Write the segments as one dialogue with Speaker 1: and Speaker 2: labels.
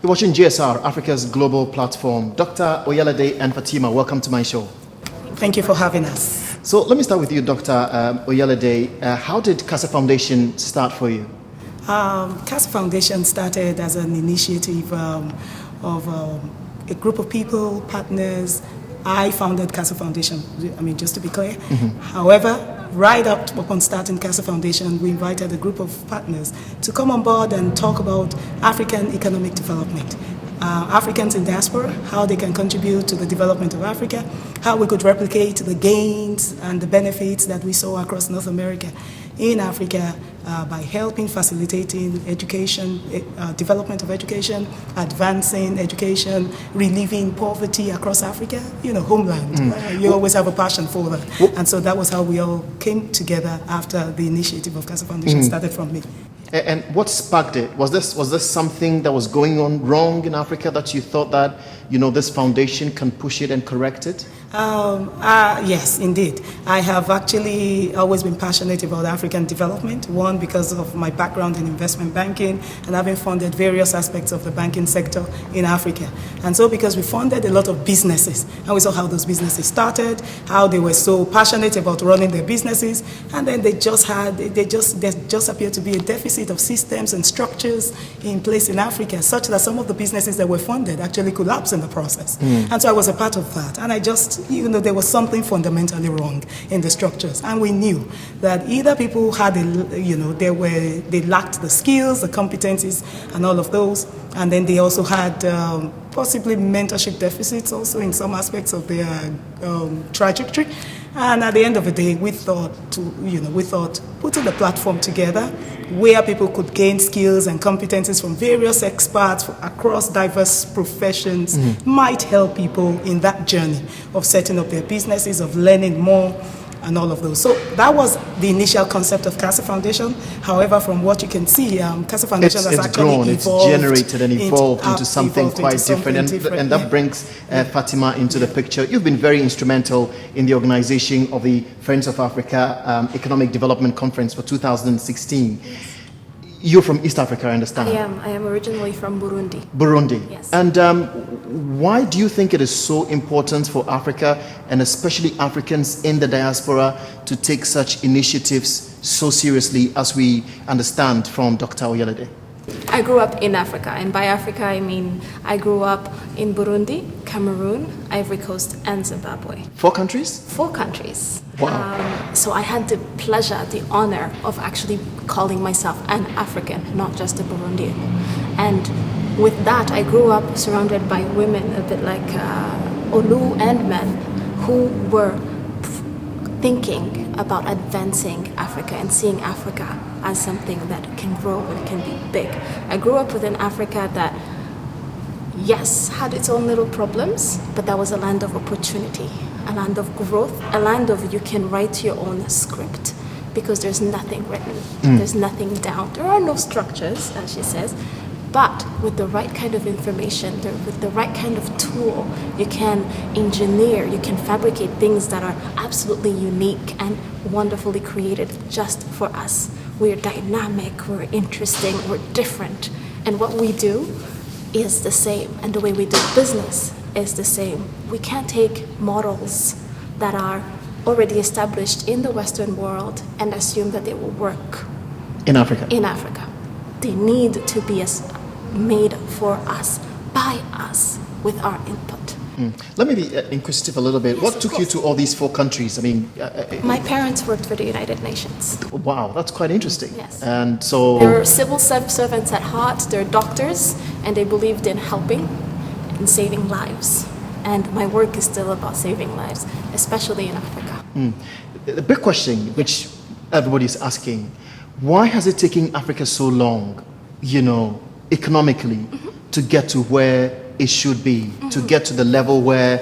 Speaker 1: You're watching JSR, Africa's global platform. Dr. Oyelade and Fatima, welcome to my show.
Speaker 2: Thank you for having us.
Speaker 1: So let me start with you, Dr. Oyelade. How did CASA Foundation start for you?
Speaker 2: CASA Foundation started as an initiative of a group of people, partners. I founded CASA Foundation, just to be clear. However, right up upon starting CASA Foundation, we invited a group of partners to come on board and talk about African economic development. Africans in diaspora, how they can contribute to the development of Africa, how we could replicate the gains and the benefits that we saw across North America in Africa by helping facilitating education, development of education, advancing education, relieving poverty across Africa, homeland. You always have a passion for that. And so that was how we all came together after the initiative of CASA Foundation started from me.
Speaker 1: And what sparked it? Was this something that was going on wrong in Africa that you thought that, this foundation can push it and correct it?
Speaker 2: Yes, indeed. I have actually always been passionate about African development. One, because of my background in investment banking and having funded various aspects of the banking sector in Africa. And so because we funded a lot of businesses, and we saw how those businesses started, how they were so passionate about running their businesses, and then there just appeared to be a deficit of systems and structures in place in Africa, such that some of the businesses that were funded actually collapsed in the process. And so I was a part of that. And I just, there was something fundamentally wrong in the structures. And we knew that either people had, they lacked the skills, the competencies, and all of those. And then they also had possibly mentorship deficits also in some aspects of their trajectory. And at the end of the day, we thought putting the platform together where people could gain skills and competencies from various experts across diverse professions might help people in that journey of setting up their businesses, of learning more, and all of those. So that was the initial concept of CASA Foundation. However, from what you can see, CASA Foundation has actually
Speaker 1: grown,
Speaker 2: evolved.
Speaker 1: It's generated and evolved into something quite different. And that brings Fatima into the picture. You've been very instrumental in the organization of the Friends of Africa Economic Development Conference for 2016. You're from East Africa, I understand.
Speaker 3: I am originally from Burundi.
Speaker 1: Burundi.
Speaker 3: Yes.
Speaker 1: And why do you think it is so important for Africa, and especially Africans in the diaspora, to take such initiatives so seriously as we understand from Dr. Oyelade?
Speaker 3: I grew up in Africa, and by Africa I mean I grew up in Burundi, Cameroon, Ivory Coast, and Zimbabwe.
Speaker 1: 4 countries?
Speaker 3: 4 countries.
Speaker 1: Wow.
Speaker 3: So I had the pleasure, the honor of actually calling myself an African, not just a Burundian. And with that, I grew up surrounded by women, a bit like Olu, and men who were thinking about advancing Africa and seeing Africa as something that can grow and can be big. I grew up within Africa that, yes, had its own little problems, but that was a land of opportunity, a land of growth, a land of you can write your own script because there's nothing written, there's nothing down. There are no structures, as she says, but with the right kind of information, with the right kind of tool, you can engineer, you can fabricate things that are absolutely unique and wonderfully created just for us. We're dynamic, we're interesting, we're different. And what we do is the same, and the way we do business is the same. We can't take models that are already established in the Western world and assume that they will work
Speaker 1: in Africa.
Speaker 3: In Africa. They need to be made for us, by us, with our input.
Speaker 1: Let me be inquisitive a little bit.
Speaker 3: Yes,
Speaker 1: what took you to all these 4 countries?
Speaker 3: My parents worked for the United Nations.
Speaker 1: Wow, that's quite interesting.
Speaker 3: Yes.
Speaker 1: And so
Speaker 3: they're civil servants at heart, they're doctors, and they believed in helping and saving lives. And my work is still about saving lives, especially in Africa.
Speaker 1: The big question, which everybody's asking, why has it taken Africa so long, economically, to get to where it should be, to get to the level where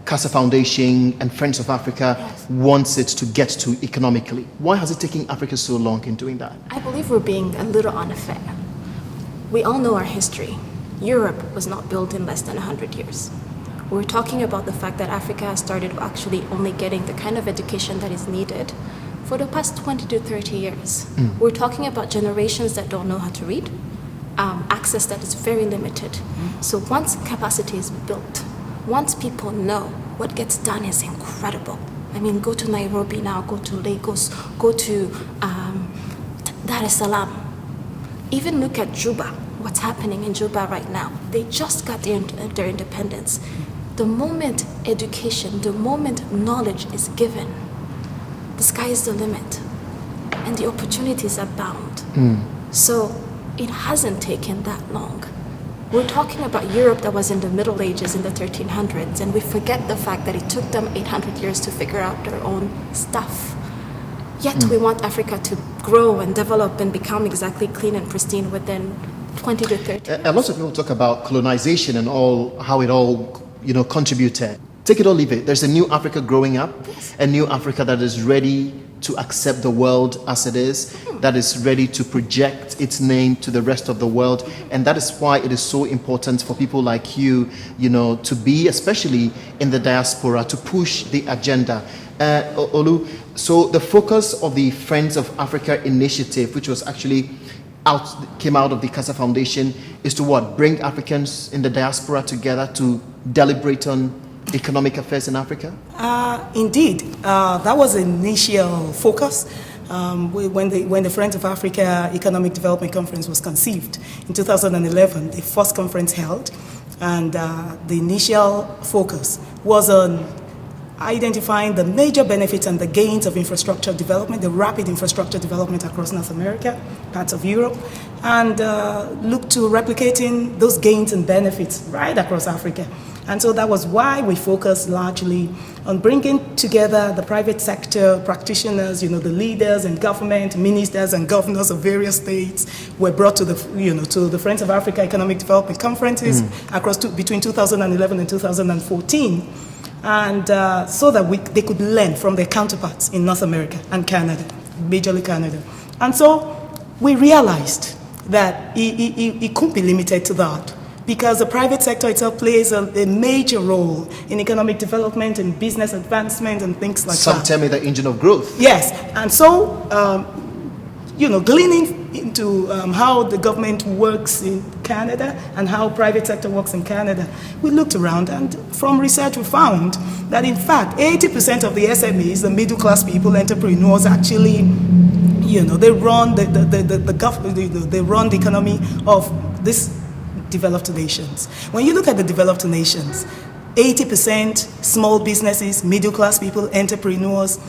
Speaker 1: CASA Foundation and Friends of Africa wants it to get to economically? Why has it taken Africa so long in doing that?
Speaker 3: I believe we're being a little unfair. We all know our history. Europe was not built in less than 100 years. We're talking about the fact that Africa has started actually only getting the kind of education that is needed for the past 20 to 30 years. We're talking about generations that don't know how to read, access that is very limited. So once capacity is built, once people know what gets done is incredible. I mean, go to Nairobi now, go to Lagos, go to Dar es Salaam. Even look at Juba, what's happening in Juba right now. They just got their independence. The moment education, the moment knowledge is given, the sky is the limit, and the opportunities abound. So it hasn't taken that long. We're talking about Europe that was in the Middle Ages in the 1300s, and we forget the fact that it took them 800 years to figure out their own stuff. Yet we want Africa to grow and develop and become exactly clean and pristine within 20 to 30 years.
Speaker 1: A lot of people talk about colonization and how it all contributed. Take it or leave it. There's a new Africa growing up, a new Africa that is ready to accept the world as it is, that is ready to project its name to the rest of the world. And that is why it is so important for people like you, to be, especially in the diaspora, to push the agenda. Olu, so the focus of the Friends of Africa initiative, which was actually came out of the CASA Foundation, is to what? Bring Africans in the diaspora together to deliberate on economic affairs in Africa?
Speaker 2: Indeed, that was the initial focus when the Friends of Africa Economic Development Conference was conceived in 2011, the first conference held, and the initial focus was on identifying the major benefits and the gains of infrastructure development, the rapid infrastructure development across North America, parts of Europe, and look to replicating those gains and benefits right across Africa. And so that was why we focused largely on bringing together the private sector practitioners, the leaders and government, ministers and governors of various states were brought to the Friends of Africa Economic Development Conferences between 2011 and 2014. And so that they could learn from their counterparts in North America and Canada, majorly Canada. And so we realized that it couldn't be limited to that, because the private sector itself plays a major role in economic development and business advancement and things like that.
Speaker 1: Some tell me the engine of growth.
Speaker 2: Yes, and so, gleaning into how the government works in Canada and how private sector works in Canada, we looked around, and from research we found that in fact 80% of the SMEs, the middle class people, entrepreneurs, actually, they run they run the economy of these developed nations. When you look at the developed nations, 80% small businesses, middle class people, entrepreneurs,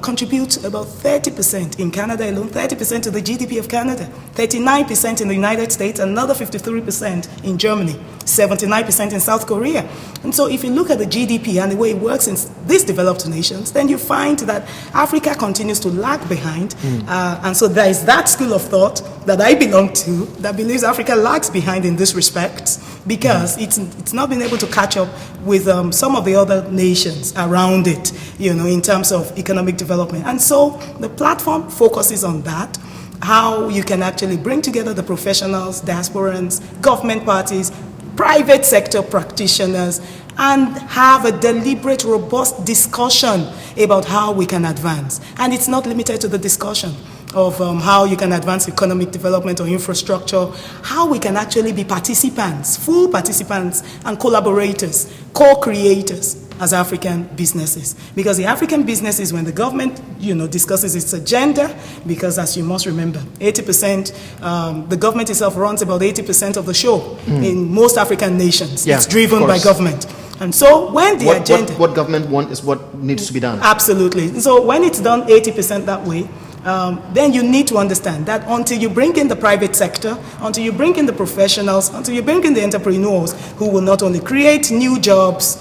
Speaker 2: contribute about 30% in Canada alone, 30% to the GDP of Canada, 39% in the United States, another 53% in Germany, 79% in South Korea. And so if you look at the GDP and the way it works in these developed nations, then you find that Africa continues to lag behind. And so there is that school of thought that I belong to that believes Africa lags behind in this respect, because it's not been able to catch up with some of the other nations around it, in terms of economic development. And so the platform focuses on that, how you can actually bring together the professionals, diasporans, government parties, private sector practitioners, and have a deliberate, robust discussion about how we can advance. And it's not limited to the discussion of how you can advance economic development or infrastructure, how we can actually be participants, full participants and collaborators, co-creators as African businesses. Because the African businesses, when the government, discusses its agenda, because as you must remember, 80%, the government itself runs about 80% of the show in most African nations.
Speaker 1: Yeah,
Speaker 2: it's driven by government. And so when the agenda...
Speaker 1: What government wants is what needs to be done.
Speaker 2: Absolutely. So when it's done 80% that way, then you need to understand that until you bring in the private sector, until you bring in the professionals, until you bring in the entrepreneurs who will not only create new jobs,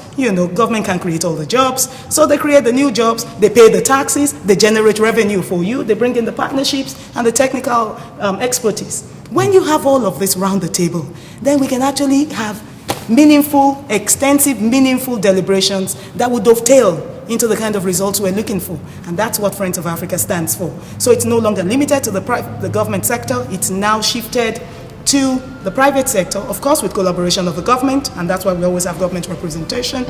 Speaker 2: government can create all the jobs, so they create the new jobs, they pay the taxes, they generate revenue for you, they bring in the partnerships and the technical expertise. When you have all of this round the table, then we can actually have meaningful, extensive, meaningful deliberations that would dovetail into the kind of results we're looking for. And that's what Friends of Africa stands for. So it's no longer limited to the government sector. It's now shifted to the private sector, of course with collaboration of the government, and that's why we always have government representation.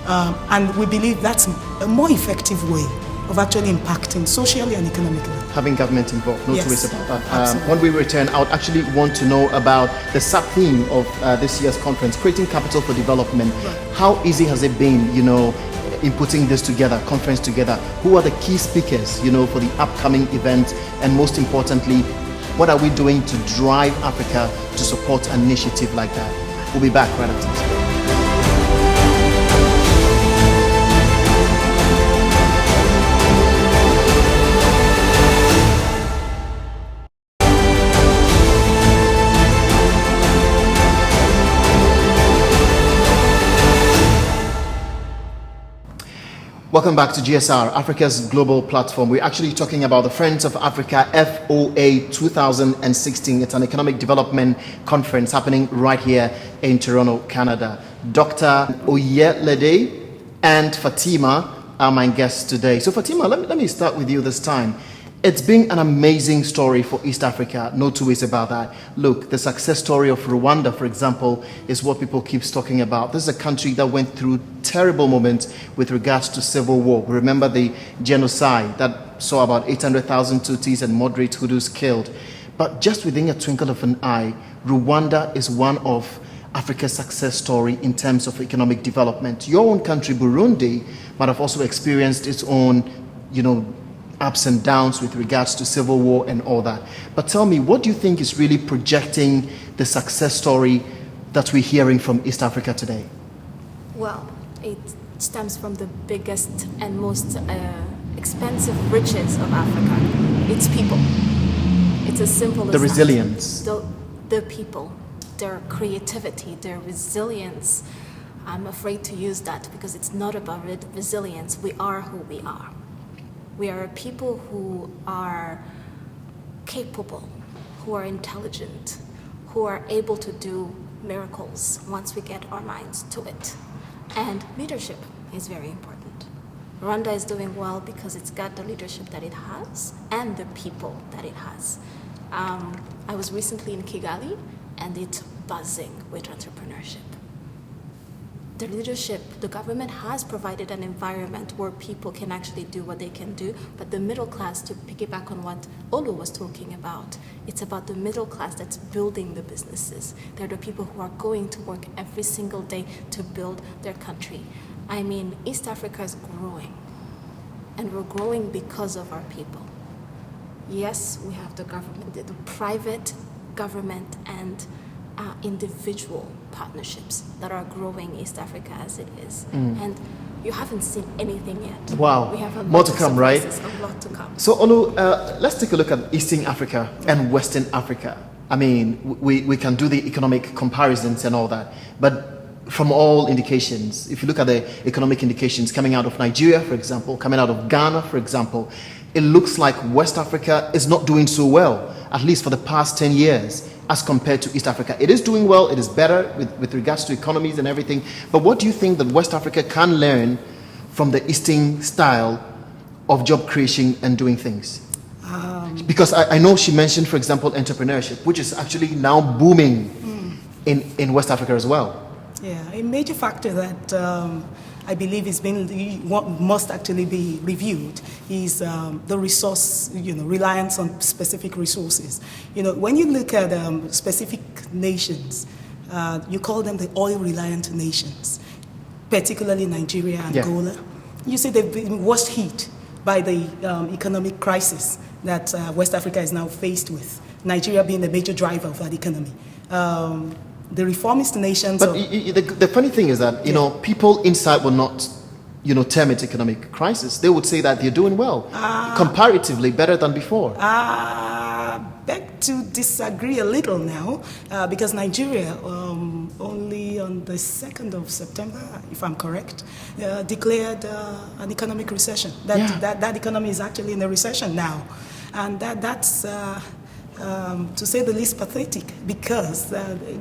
Speaker 2: And we believe that's a more effective way of actually impacting socially and economically.
Speaker 1: Having government involved, no
Speaker 2: Yes,
Speaker 1: two ways about that.
Speaker 2: absolutely.
Speaker 1: When we return, I would actually want to know about the sub-theme of this year's conference, creating capital for development.
Speaker 2: Right.
Speaker 1: How easy has it been, in putting this together, conference together? Who are the key speakers, for the upcoming event? And most importantly, what are we doing to drive Africa to support an initiative like that? We'll be back right after this. Welcome back to JSR, Africa's global platform. We're actually talking about the Friends of Africa FOA 2016. It's an economic development conference happening right here in Toronto, Canada. Dr. Oyelade and Fatima are my guests today. So Fatima, let me start with you this time. It's been an amazing story for East Africa, no two ways about that. Look, the success story of Rwanda, for example, is what people keep talking about. This is a country that went through terrible moments with regards to civil war. We remember the genocide that saw about 800,000 Tutsis and moderate Hutus killed. But just within a twinkle of an eye, Rwanda is one of Africa's success story in terms of economic development. Your own country, Burundi, might have also experienced its own, ups and downs with regards to civil war and all that. But tell me, what do you think is really projecting the success story that we're hearing from East Africa today?
Speaker 3: Well, it stems from the biggest and most expensive riches of Africa. It's people. It's as simple as
Speaker 1: The
Speaker 3: that.
Speaker 1: resilience.
Speaker 3: The people, their creativity, their resilience. I'm afraid to use that because it's not about resilience. We are who we are. We are a people who are capable, who are intelligent, who are able to do miracles once we get our minds to it. And leadership is very important. Rwanda is doing well because it's got the leadership that it has and the people that it has. I was recently in Kigali and it's buzzing with entrepreneurship. The leadership, the government has provided an environment where people can actually do what they can do, but the middle class, to piggyback on what Olu was talking about, it's about the middle class that's building the businesses. They're the people who are going to work every single day to build their country. I mean, East Africa is growing, and we're growing because of our people. Yes, we have the government, the private government and individual partnerships that are growing East Africa as it is. And you haven't seen anything yet.
Speaker 1: Wow.
Speaker 3: We have a
Speaker 1: More
Speaker 3: lot
Speaker 1: to
Speaker 3: of
Speaker 1: come, right?
Speaker 3: surprises, a lot to come.
Speaker 1: So Olu, let's take a look at Eastern Africa and Western Africa. I mean, we can do the economic comparisons and all that, but from all indications, if you look at the economic indications coming out of Nigeria, for example, coming out of Ghana, for example, it looks like West Africa is not doing so well, at least for the past 10 years, as compared to East Africa. It is doing well, it is better with regards to economies and everything, but what do you think that West Africa can learn from the Eastern style of job creation and doing things? Because I know she mentioned, for example, entrepreneurship, which is actually now booming in West Africa as well.
Speaker 2: Yeah, a major factor that I believe must actually be reviewed is the resource, reliance on specific resources. When you look at specific nations, you call them the oil-reliant nations, particularly Nigeria and Angola. You see they've been worst hit by the economic crisis that West Africa is now faced with, Nigeria being the major driver of that economy. The reformist nations...
Speaker 1: But the funny thing is that, people inside will not, term it economic crisis. They would say that they're doing well, comparatively better than before.
Speaker 2: Beg to disagree a little now, because Nigeria, only on the 2nd of September, if I'm correct, declared an economic recession. That economy is actually in a recession now. And that's... to say the least, pathetic, because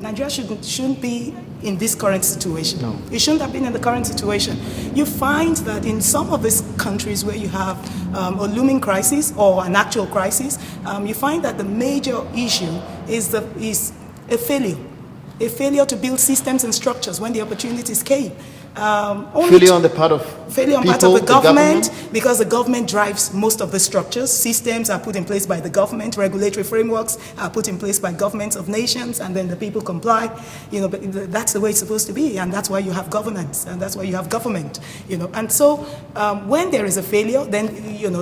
Speaker 2: Nigeria shouldn't be in this current situation.
Speaker 1: No.
Speaker 2: It shouldn't have been in the current situation. You find that in some of these countries where you have a looming crisis or an actual crisis, you find that the major issue is a failure to build systems and structures when the opportunities came.
Speaker 1: Failure on the part of
Speaker 2: Failure on part
Speaker 1: People,
Speaker 2: of the government,
Speaker 1: government?
Speaker 2: because the government drives most of the structures. Systems are put in place by the government. Regulatory frameworks are put in place by governments of nations, and then the people comply. But that's the way it's supposed to be, and that's why you have governance, and that's why you have government. And so when there is a failure, then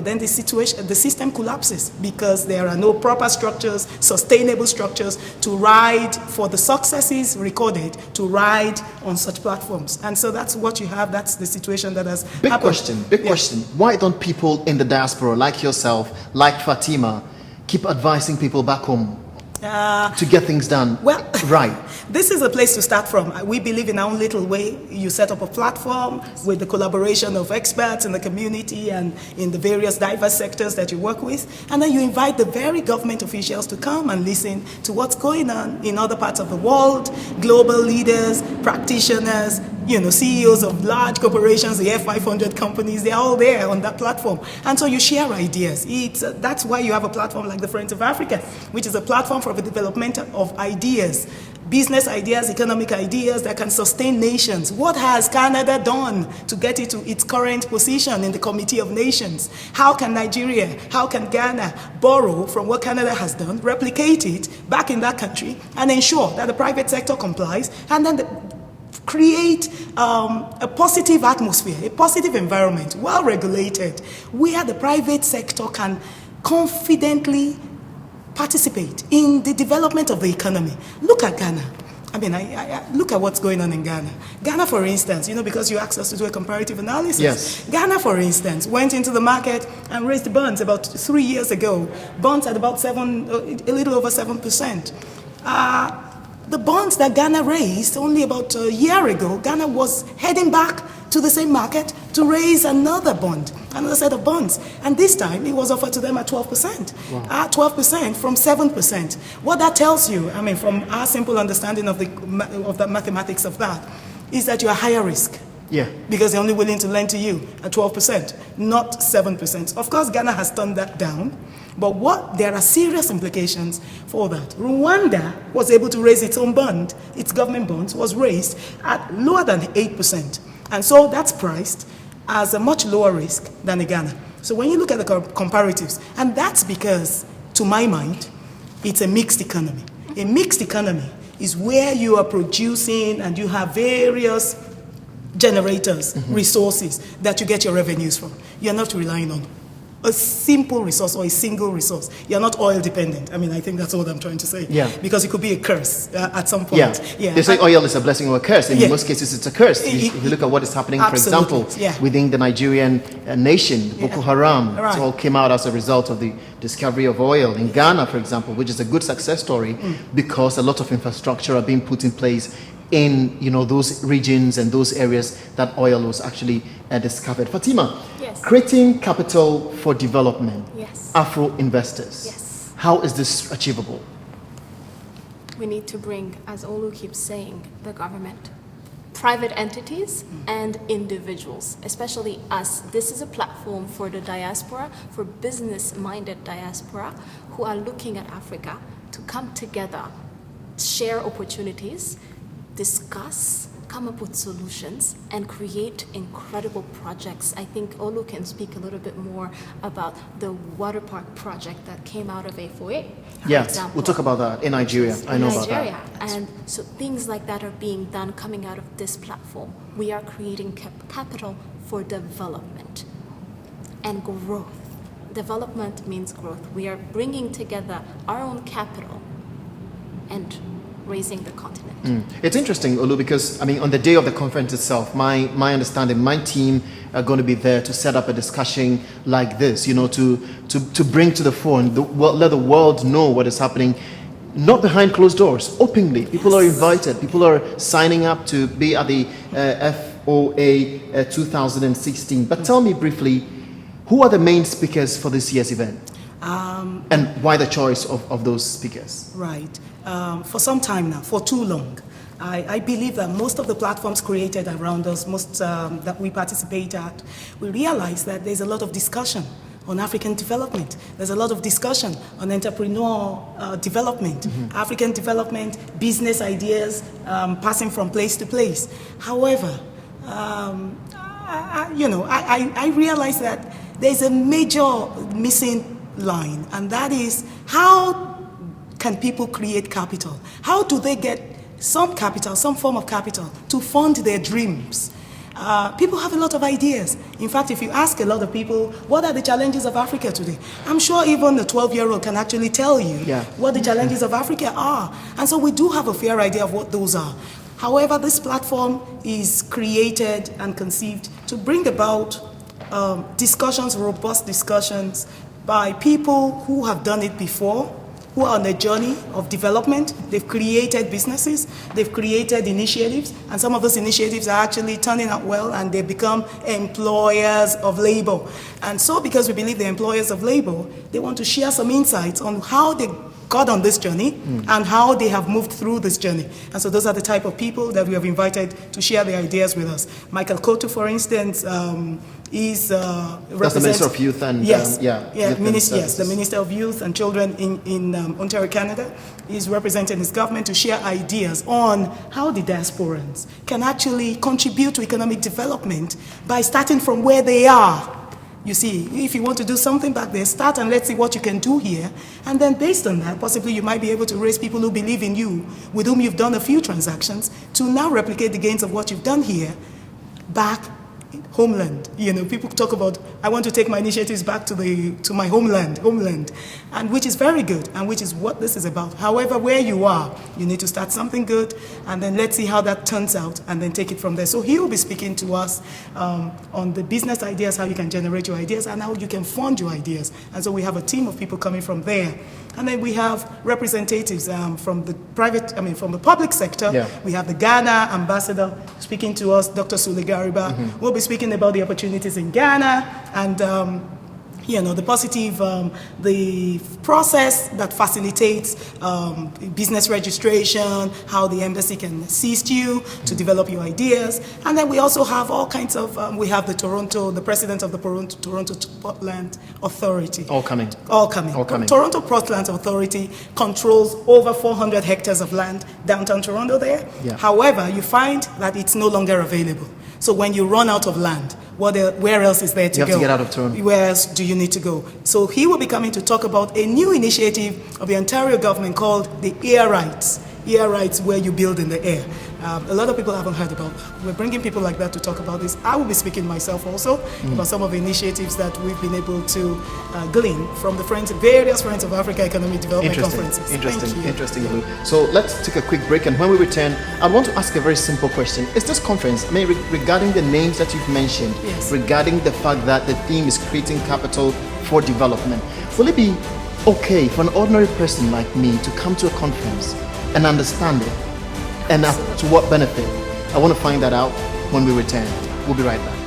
Speaker 2: then the system collapses, because there are no proper structures, sustainable structures to ride for the successes recorded, to ride on such platforms. And so that's what you have. That's the situation that has happened.
Speaker 1: Big question. Why don't people in the diaspora, like yourself, like Fatima, keep advising people back home to get things done right?
Speaker 2: This is a place to start from. We believe in our own little way. You set up a platform with the collaboration of experts in the community and in the various diverse sectors that you work with, and then you invite the very government officials to come and listen to what's going on in other parts of the world, global leaders, practitioners, CEOs of large corporations, the F500 companies, they're all there on that platform. And so you share ideas. That's why you have a platform like the Friends of Africa, which is a platform for the development of ideas, business ideas, economic ideas that can sustain nations. What has Canada done to get it to its current position in the Committee of Nations? How can Nigeria, how can Ghana borrow from what Canada has done, replicate it back in that country, and ensure that the private sector complies, and then create a positive atmosphere, a positive environment, well regulated, where the private sector can confidently participate in the development of the economy. Look at Ghana. I look at what's going on in Ghana. Ghana, for instance, because you asked us to do a comparative analysis.
Speaker 1: Yes.
Speaker 2: Ghana, for instance, went into the market and raised bonds about 3 years ago. Bonds at about a little over 7%. The bonds that Ghana raised only about a year ago, Ghana was heading back to the same market to raise another bond, another set of bonds. And this time, it was offered to them at 12%. Wow. 12% from 7%. What that tells you, from our simple understanding of the mathematics of that, is that you're higher risk.
Speaker 1: Yeah.
Speaker 2: Because they're only willing to lend to you at 12%, not 7%. Of course, Ghana has turned that down. But there are serious implications for that. Rwanda was able to raise its own bond. Its government bonds was raised at lower than 8%. And so that's priced as a much lower risk than in Ghana. So when you look at the comparatives, and that's because, to my mind, it's a mixed economy. A mixed economy is where you are producing and you have various generators, resources that you get your revenues from. You're not relying on a simple resource or a single resource. You're not oil dependent. I think that's what I'm trying to say.
Speaker 1: Yeah.
Speaker 2: Because it could be a curse at some point.
Speaker 1: Yeah. They say oil is a blessing or a curse. In most cases, it's a curse. If you look at what is happening, for example, within the Nigerian nation, Boko Haram, it all came out as a result of the discovery of oil. In Ghana, for example, which is a good success story because a lot of infrastructure are being put in place in those regions and those areas that oil was actually discovered. Fatima,
Speaker 3: yes.
Speaker 1: Creating capital for development,
Speaker 3: yes.
Speaker 1: Afro investors.
Speaker 3: Yes.
Speaker 1: How is this achievable?
Speaker 3: We need to bring, as Olu keeps saying, the government, private entities, and individuals, especially us. This is a platform for the diaspora, for business-minded diaspora who are looking at Africa to come together, share opportunities, discuss, come up with solutions, and create incredible projects. I think Olu can speak a little bit more about the water park project that came out of FOA.
Speaker 1: Yes, we'll talk about that in Nigeria. I know about that.
Speaker 3: And so things like that are being done coming out of this platform. We are creating capital for development and growth. Development means growth. We are bringing together our own capital and raising the continent.
Speaker 1: It's interesting, Olu, because on the day of the conference itself, my understanding, my team are going to be there to set up a discussion like this, to bring to the fore and let the world know what is happening, not behind closed doors, openly. People are invited. People are signing up to be at the FOA 2016. But tell me briefly, who are the main speakers for this year's event? And why the choice of those speakers?
Speaker 2: Right. For some time now, for too long, I believe that most of the platforms created around us, most that we participate at, we realize that there's a lot of discussion on African development. There's a lot of discussion on entrepreneurial development, African development, business ideas passing from place to place. However, I realize that there's a major missing line, and that is how can people create capital? How do they get some capital, some form of capital, to fund their dreams? People have a lot of ideas. In fact, if you ask a lot of people, what are the challenges of Africa today? I'm sure even a 12-year-old can actually tell you what the challenges of Africa are. And so we do have a fair idea of what those are. However, this platform is created and conceived to bring about discussions, robust discussions by people who have done it before, who are on a journey of development. They've created businesses, they've created initiatives, and some of those initiatives are actually turning out well, and they become employers of labor. And so because we believe they're employers of labor, they want to share some insights on how they got on this journey and how they have moved through this journey. And so those are the type of people that we have invited to share their ideas with us. Michael Kotu, for instance, is
Speaker 1: that's the Minister of Youth and
Speaker 2: the Minister of Youth and Children in Ontario, Canada. Is representing his government to share ideas on how the diasporans can actually contribute to economic development by starting from where they are. You see, if you want to do something back there, start and let's see what you can do here. And then based on that, possibly you might be able to raise people who believe in you, with whom you've done a few transactions, to now replicate the gains of what you've done here back homeland. People talk about, I want to take my initiatives back to my homeland, and which is very good, and which is what this is about. However, where you are, you need to start something good, and then let's see how that turns out, and then take it from there. So he will be speaking to us on the business ideas, how you can generate your ideas, and how you can fund your ideas. And so we have a team of people coming from there. And then we have representatives from the public sector. Yeah. We have the Ghana ambassador speaking to us, Dr. Sule Gariba. We'll be speaking about the opportunities in Ghana and the positive, the process that facilitates business registration, how the embassy can assist you to develop your ideas. And then we also have all kinds of, we have the president of the Toronto Portland Authority. All coming. Toronto Portland Authority controls over 400 hectares of land downtown Toronto there. Yeah. However, you find that it's no longer available. So when you run out of land, where else is there to go?
Speaker 1: You have to get out of Toronto.
Speaker 2: Where else do you need to go? So he will be coming to talk about a new initiative of the Ontario government called the Air Rights. Air Rights, where you build in the air. A lot of people haven't heard about. We're bringing people like that to talk about this. I will be speaking myself also about some of the initiatives that we've been able to glean from the various Friends of Africa Economic Development Conferences.
Speaker 1: Interesting. So let's take a quick break, and when we return, I want to ask a very simple question. Is this conference, regarding the names that you've mentioned, regarding the fact that the theme is creating capital for development, will it be okay for an ordinary person like me to come to a conference and understand it? And to what benefit? I want to find that out when we return. We'll be right back.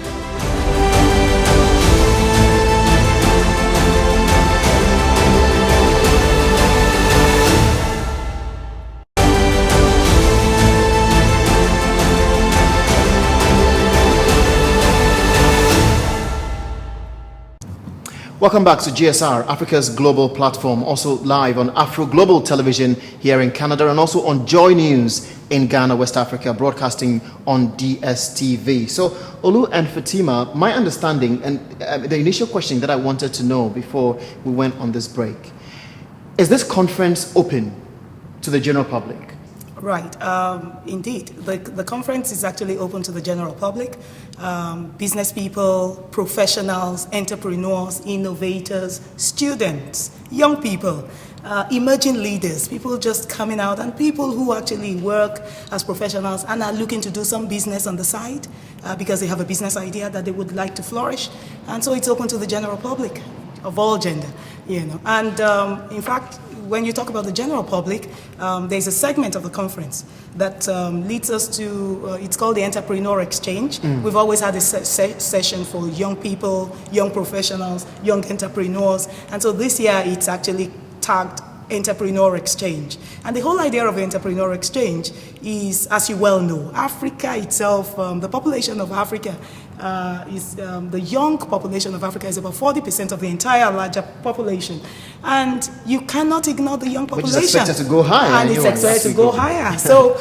Speaker 1: Welcome back to JSR, Africa's global platform, also live on Afro Global Television here in Canada, and also on Joy News in Ghana, West Africa, broadcasting on DSTV. So, Olu and Fatima, my understanding, and the initial question that I wanted to know before we went on this break, is this conference open to the general public?
Speaker 2: Right, indeed. The conference is actually open to the general public. Business people, professionals, entrepreneurs, innovators, students, young people, emerging leaders, people just coming out, and people who actually work as professionals and are looking to do some business on the side because they have a business idea that they would like to flourish. And so it's open to the general public of all gender, And in fact, when you talk about the general public, there's a segment of the conference that leads us to, it's called the Entrepreneur Exchange. We've always had a session for young people, young professionals, young entrepreneurs. And so this year it's actually tagged Entrepreneur Exchange. And the whole idea of Entrepreneur Exchange is, as you well know, Africa itself, the population of Africa the young population of Africa is about 40% of the entire larger population. And you cannot ignore the young population.
Speaker 1: Which is expected to go higher.
Speaker 2: And it's expected to go higher. So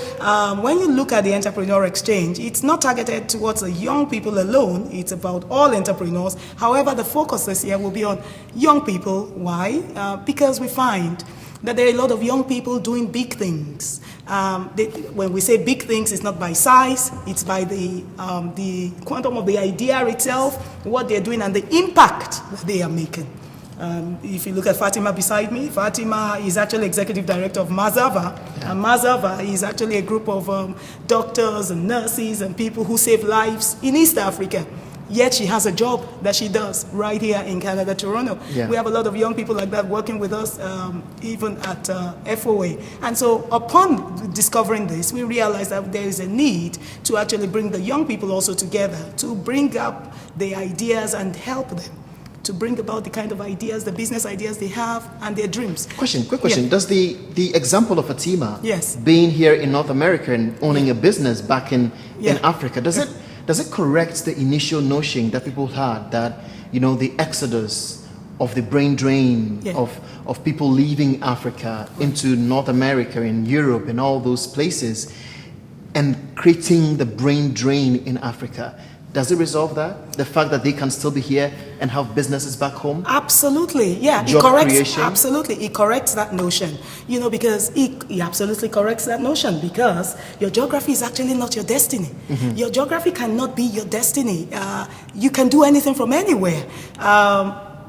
Speaker 2: when you look at the Entrepreneur Exchange, it's not targeted towards the young people alone. It's about all entrepreneurs. However, the focus this year will be on young people. Why? Because we find that there are a lot of young people doing big things. When we say big things, it's not by size, it's by the quantum of the idea itself, what they're doing, and the impact that they are making. If you look at Fatima beside me, Fatima is actually executive director of Mazava, and Mazava is actually a group of doctors and nurses and people who save lives in East Africa. Yet she has a job that she does right here in Canada, Toronto.
Speaker 1: Yeah.
Speaker 2: We have a lot of young people like that working with us, even at FOA. And so upon discovering this, we realized that there is a need to actually bring the young people also together, to bring up the ideas and help them to bring about the kind of ideas, the business ideas they have and their dreams.
Speaker 1: Quick question. Yeah. Does the example of Fatima
Speaker 2: yes.
Speaker 1: being here in North America and owning a business back in Africa, does it correct the initial notion that people had that, the exodus of the brain drain of people leaving Africa into North America and Europe and all those places and creating the brain drain in Africa? Does it resolve that? The fact that they can still be here and have businesses back home?
Speaker 2: Absolutely, yeah.
Speaker 1: Job creation?
Speaker 2: Absolutely, it corrects that notion. Because it absolutely corrects that notion because your geography is actually not your destiny. Mm-hmm. Your geography cannot be your destiny. You can do anything from anywhere.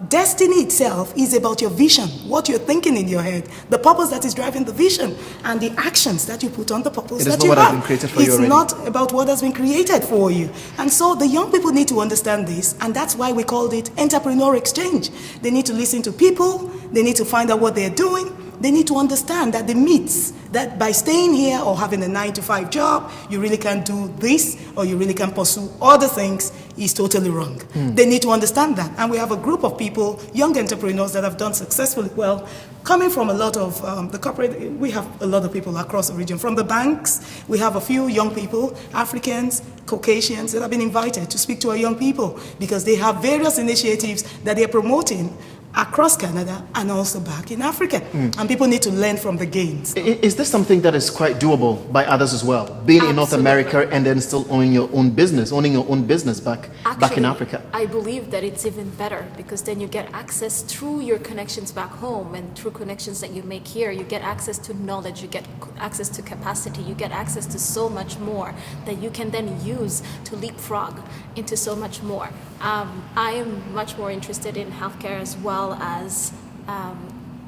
Speaker 2: Destiny itself is about your vision, what you're thinking in your head, the purpose that is driving the vision, and the actions that you put on the purpose that you have. It is not what has been created for you already. It's not about what has been created for you. And so the young people need to understand this, and that's why we called it Entrepreneur Exchange. They need to listen to people, they need to find out what they're doing, they need to understand that the myths that by staying here or having a 9-to-5 job, you really can't do this or you really can't pursue other things is totally wrong. They need to understand that. And we have a group of people, young entrepreneurs that have done successfully well, coming from a lot of the corporate, we have a lot of people across the region. From the banks, we have a few young people, Africans, Caucasians, that have been invited to speak to our young people because they have various initiatives that they're promoting across Canada and also back in Africa. And people need to learn from the gains.
Speaker 1: Is this something that is quite doable by others as well? Being in North America and then still owning your own business back in Africa?
Speaker 3: I believe that it's even better because then you get access through your connections back home and through connections that you make here. You get access to knowledge, you get access to capacity, you get access to so much more that you can then use to leapfrog into so much more. I am much more interested in healthcare as well as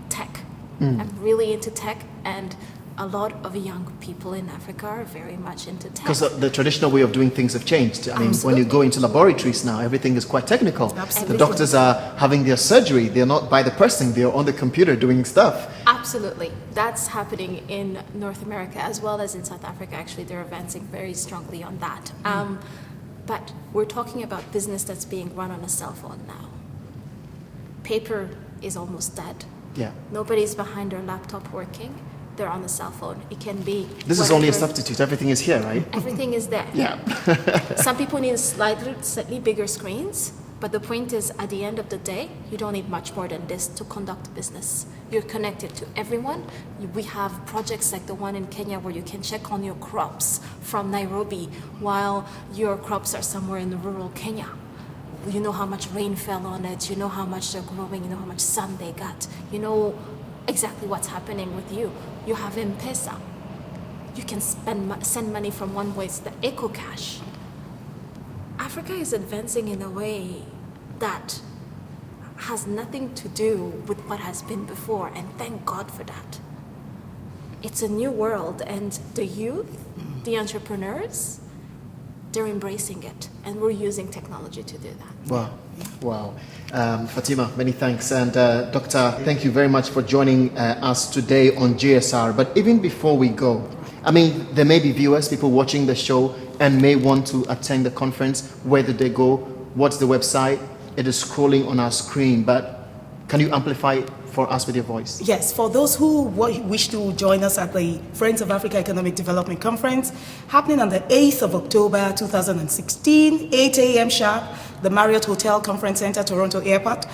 Speaker 3: tech. I'm really into tech, and a lot of young people in Africa are very much into tech.
Speaker 1: Because the traditional way of doing things have changed. I mean, when you go into laboratories now, everything is quite technical.
Speaker 2: Absolutely.
Speaker 1: The doctors are having their surgery. They're not by the person. They're on the computer doing stuff.
Speaker 3: Absolutely. That's happening in North America as well as in South Africa. Actually, they're advancing very strongly on that. But we're talking about business that's being run on a cell phone now. Paper is almost dead.
Speaker 1: Yeah.
Speaker 3: Nobody's behind their laptop working. They're on the cell phone. It can be...
Speaker 1: This is only a substitute. Everything is here, right?
Speaker 3: Everything is there.
Speaker 1: Yeah.
Speaker 3: Some people need slightly bigger screens, but the point is, at the end of the day, you don't need much more than this to conduct business. You're connected to everyone. We have projects like the one in Kenya where you can check on your crops from Nairobi while your crops are somewhere in rural Kenya. You know how much rain fell on it, you know how much they're growing, you know how much sun they got, you know exactly what's happening with you. You have M-Pesa. You can send money from one place, the EcoCash. Africa is advancing in a way that has nothing to do with what has been before, and thank God for that. It's a new world, and the youth, the entrepreneurs, they're embracing it, and we're using technology to do that.
Speaker 1: Wow. Fatima, many thanks. And Doctor, thank you very much for joining us today on JSR. But even before we go, I mean, there may be viewers, people watching the show and may want to attend the conference. Where did they go? What's the website? It is scrolling on our screen. But Can you amplify it for us with your voice?
Speaker 2: Yes, for those who wish to join us at the Friends of Africa Economic Development Conference, happening on the 8th of October 2016, 8 a.m. sharp, the Marriott Hotel Conference Center, Toronto Airport.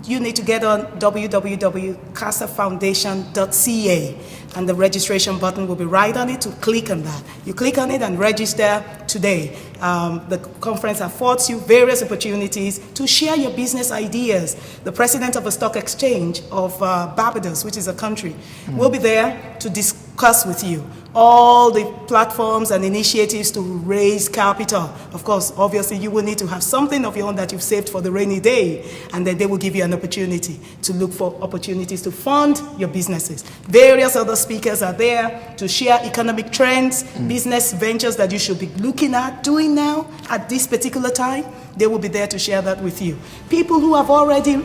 Speaker 2: You need to get on www.casafoundation.ca, and the registration button will be right on it to click on that. You click on it and register today. The conference affords you various opportunities to share your business ideas. The president of the stock exchange of Barbados, which is a country, will be there to discuss with you all the platforms and initiatives to raise capital. Of course, obviously, you will need to have something of your own that you've saved for the rainy day, and then they will give you an opportunity to look for opportunities to fund your businesses. Various other speakers are there to share economic trends, business ventures that you should be looking at, doing now at this particular time. They will be there to share that with you. People who have already,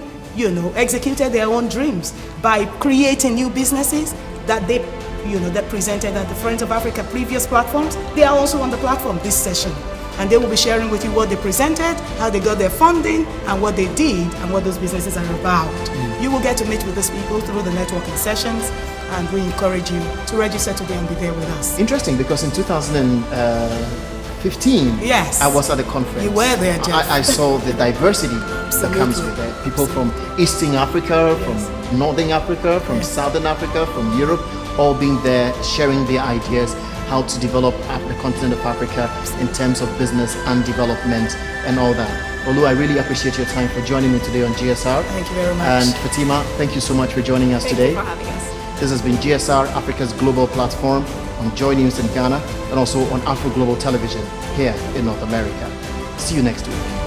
Speaker 2: executed their own dreams by creating new businesses that they that presented at the Friends of Africa previous platforms, they are also on the platform this session. And they will be sharing with you what they presented, how they got their funding, and what they did, and what those businesses are about. You will get to meet with these people through the networking sessions, and we encourage you to register today and be there with us.
Speaker 1: Interesting, because in 2015,
Speaker 2: yes,
Speaker 1: I was at the conference.
Speaker 2: You were there, Jeff.
Speaker 1: I saw the diversity that comes with it. People from Eastern Africa, from Northern Africa, from Southern Africa, from Europe, all being there, sharing their ideas, how to develop the continent of Africa in terms of business and development and all that. Olu, I really appreciate your time for joining me today on GSR.
Speaker 2: Thank you very much.
Speaker 1: And Fatima, thank you so much for joining us today.
Speaker 3: Thank you for having us.
Speaker 1: This has been GSR, Africa's global platform on Joy News in Ghana and also on Afro Global Television here in North America. See you next week.